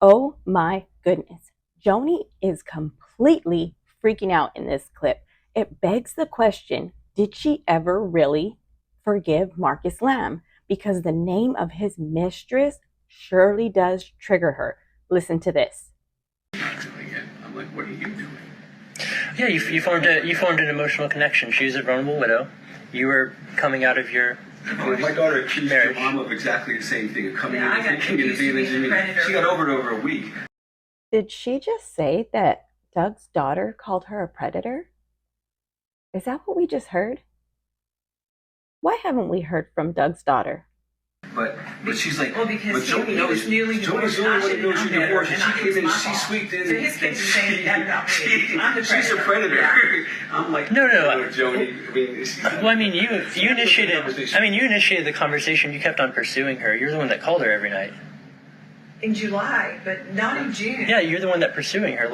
Oh my goodness. Joni is completely freaking out in this clip. It begs the question, did she ever really forgive Marcus Lamb? Because the name of his mistress surely does trigger her. Listen to this. I'm like, what are you doing? Yeah, you formed an emotional connection. She was a vulnerable widow. You were coming out of your My daughter accused marriage. your mom of exactly the same thing, of coming Yeah, I in got and thinking and accused of being a predator. She got over it over a week. Did she just say that Doug's daughter called her a predator? Is that what we just heard? Why haven't we heard from Doug's daughter? But she's like, Well, because but Joni he was knows, newly Joni's divorced. the only I one that should knows have you're known divorced, better, and she and came in and it's she my squeaked in. So his kids are saying that about me. I'm the She's a predator. Yeah. I'm like, No. Joni. Well, you initiated the conversation. You kept on pursuing her. You're the one that called her every night. In July, but not in June. Yeah, you're the one that pursuing her.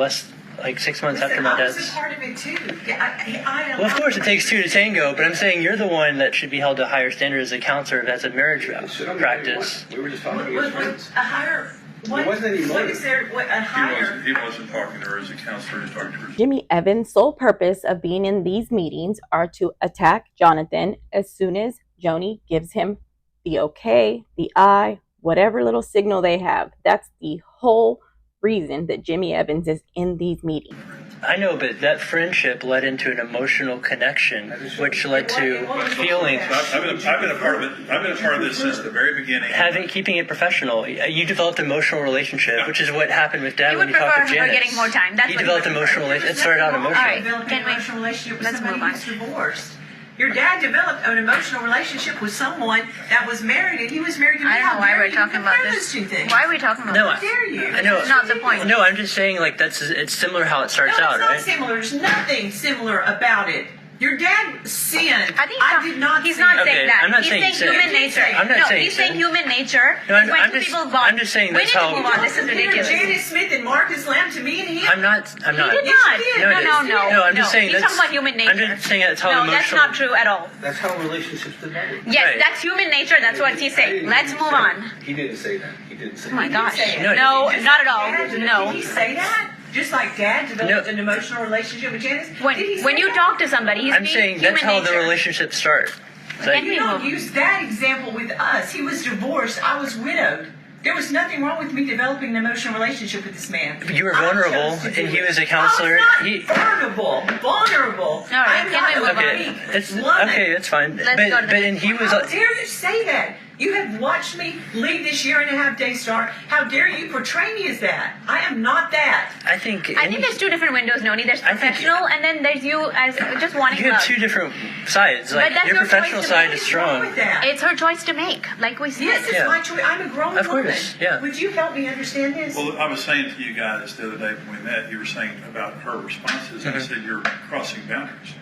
Like 6 months after my I was death. a part of it too. Yeah, Well, of course, it takes two to tango, but I'm saying you're the one that should be held to a higher standard as a counselor, as a marriage practice. We were just talking as friends. A higher. There wasn't any What motive. is there? What a higher? He wasn't talking to her as a counselor. He was talking to her. Jimmy Evans' sole purpose of being in these meetings are to attack Jonathan as soon as Joni gives him the okay, the eye, whatever little signal they have. That's the whole reason that Jimmy Evans is in these meetings. I know, but that friendship led into an emotional connection, which led to feelings. I've been a part of it. I've been a part of this since the very beginning. Keeping it professional. You developed an emotional relationship, which is what happened with Dad You when would you talked to prefer her Janice. getting more time. That's You what developed you would emotional. It started out emotional. All right. Developing Can an we- emotional relationship with let's somebody move on. who's divorced. Your dad developed an emotional relationship with someone that was married, and he was married to me. I don't know why we're talking about this. Why are we talking about No, this? How dare you? I know. That's not the point. No, I'm just saying, like, it's similar how it starts No, out, it's not right? similar. There's nothing similar about it. Your dad sinned. I think did not. he's sin. not Okay, saying that. I'm not he's saying saying human sin. nature. I'm not no, saying he's saying sin. human nature. No, I'm is when just- two people bond. I'm just saying we that's need how- to move on. This is Compared ridiculous. Janice Smith and Marcus Lamb to me and him. I'm not. He did Yes, not. you did. No, I'm just saying He's that's. talking about human nature. I'm just saying that's how no, emotional. that's not true at all. That's how relationships develop. Yes, Right. that's human nature. That's what he's saying. Let's move on. He didn't say that. He didn't say Oh my that. gosh. say it. No, No, Just not at like all. Dad did. No. Did he say that? Just like Dad developed No. an emotional relationship with Janice? When Did he say you that? talk to somebody, he's I'm being saying human that's how nature. the relationships start. It's like, You don't use that example with us. He was divorced. I was widowed. There was nothing wrong with me developing an emotional relationship with this man. you were I vulnerable, chose to do and he it. was a counselor. I was He- not vulnerable. Vulnerable. right, I'm can we not move on? a Okay, weak it's woman. okay. It's fine. Let's go to the and next he one. was. How dare you say that? You have watched me lead this year and a half Daystar. How dare you portray me as that? I am not that. I think. I think there's two different windows, Noni. There's I think- professional, and then there's you as just wanting You have love. two different sides. Like that's your your professional choice to side make. is What's wrong strong. with that? It's her choice to make, like we said. Yes, it's Yeah. my choice. I'm a grown Of woman. course, yeah. Would you help me understand this? Well, I was saying to you guys the other day when we met, you were saying about her responses. I said you're crossing boundaries.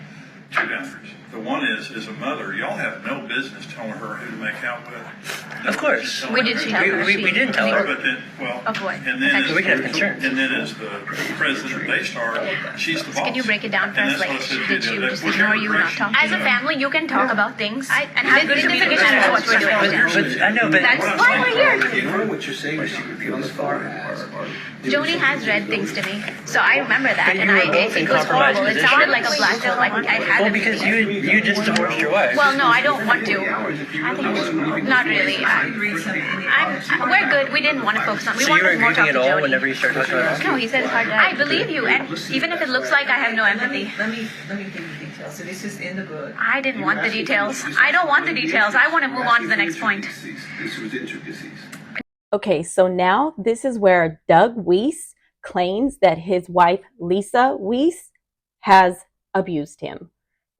Two boundaries. The one is, as a mother, y'all have no business telling her who to make out with. No Of course. business telling We her did who- tell her. we did tell her. But then, well, Of what? and then Okay. We can have concerns. And then as the president of Daystar, she's the boss. Can you break it down for And us? that's what I Like, said to did the you other just day. ignore you, not Whichever talk? direction As a family, you can talk about things and have good communication that's what we're doing. But I know, but That's why we're here. Ignoring what you're saying is you feel the far has. Joni has read things to me, so I remember that, But you and were both in it was compromised horrible. It positions. sounded like a blackout, like I had well, a because feeling. you just divorced your wife. Well, no, I don't want to. I think not really. We're good. We didn't want to focus on. We So you wanted weren't more talk grieving to at all Joni. whenever you start talking about it? No, he said it's hard. I believe you, and even if it looks like I have no empathy, Let me give you details. So this is in the book. I didn't want the details. I don't want the details. I want to move on to the next point. This was intricacies. Okay, so now this is where Doug 𝐓𝐡𝐢𝐬 claims that his wife, Lisa 𝐓𝐡𝐢𝐬, has abused him.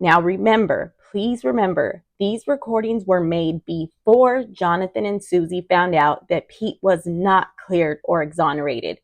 Now remember, please remember, these recordings were made before Jonathan and Suzy found out that Pete was not cleared or exonerated.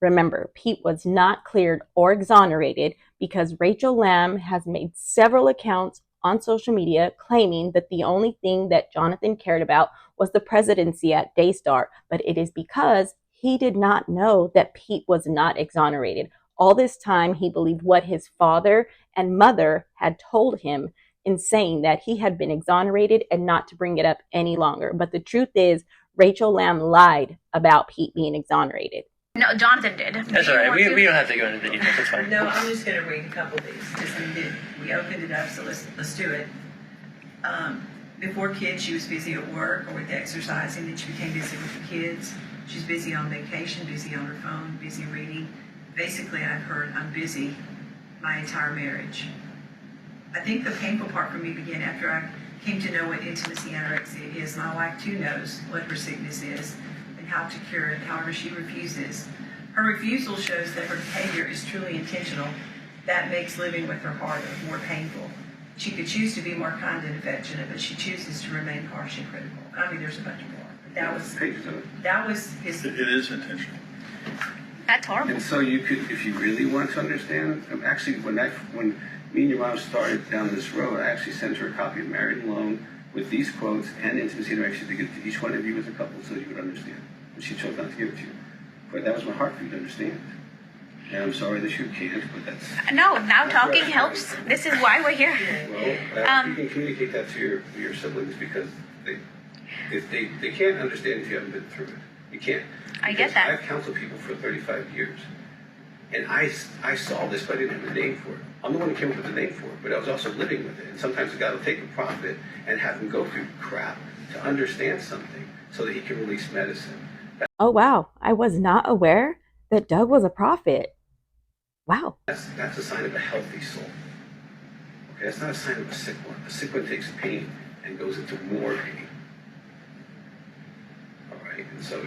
Remember, Pete was not cleared or exonerated because Rachel Lamb has made several accounts on social media claiming that the only thing that Jonathan cared about was the presidency at Daystar, but it is because he did not know that Pete was not exonerated. All this time, he believed what his father and mother had told him in saying that he had been exonerated and not to bring it up any longer. But the truth is, Rachel Lamb lied about Pete being exonerated. No, Jonathan did. That's all right. We don't have to go into the details. It's fine. No, I'm just going to read a couple of these because we opened it up, so let's do it. Before kids, she was busy at work or with exercising. Then she became busy with the kids. She's busy on vacation, busy on her phone, busy reading. Basically, I've heard I'm busy my entire marriage. I think the painful part for me began after I came to know what intimacy anorexia is. My wife too knows what her sickness is and how to cure it. However, she refuses. Her refusal shows that her behavior is truly intentional. That makes living with her harder, more painful. She could choose to be more kind and affectionate, but she chooses to remain harsh and critical. I mean, there's a bunch more. But that was his. It is intentional. That's horrible. And so you could, if you really want to understand, actually, when me and your mom started down this road, I actually sent her a copy of Married and Alone with these quotes and intimacy anorexia to give to each one of you as a couple so you would understand. And she chose not to give it to you. But that was my heart for you to understand. And I'm sorry that you can't, but that's... No, now talking helps. This is why we're here. Well, you can communicate that to your siblings because they can't understand if you haven't been through it. You can't. I get that. I've counseled people for 35 years. And I saw this, but I didn't have a name for it. I'm the one who came up with the name for it, but I was also living with it. And sometimes a guy will take a profit and have him go through crap to understand something so that he can release medicine. Oh, wow. I was not aware that Doug was a prophet. Wow. That's a sign of a healthy soul. Okay, that's not a sign of a sick one. A sick one takes pain and goes into more pain. All right, and so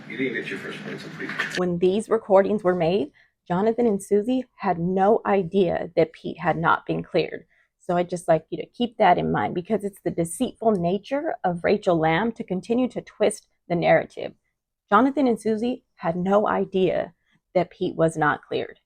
you didn't get your first point, so please. When these recordings were made, Jonathan and Suzy had no idea that Pete had not been cleared. So I'd just like you to keep that in mind because it's the deceitful nature of Rachel Lamb to continue to twist the narrative. Jonathan and Suzy had no idea that Pete was not cleared.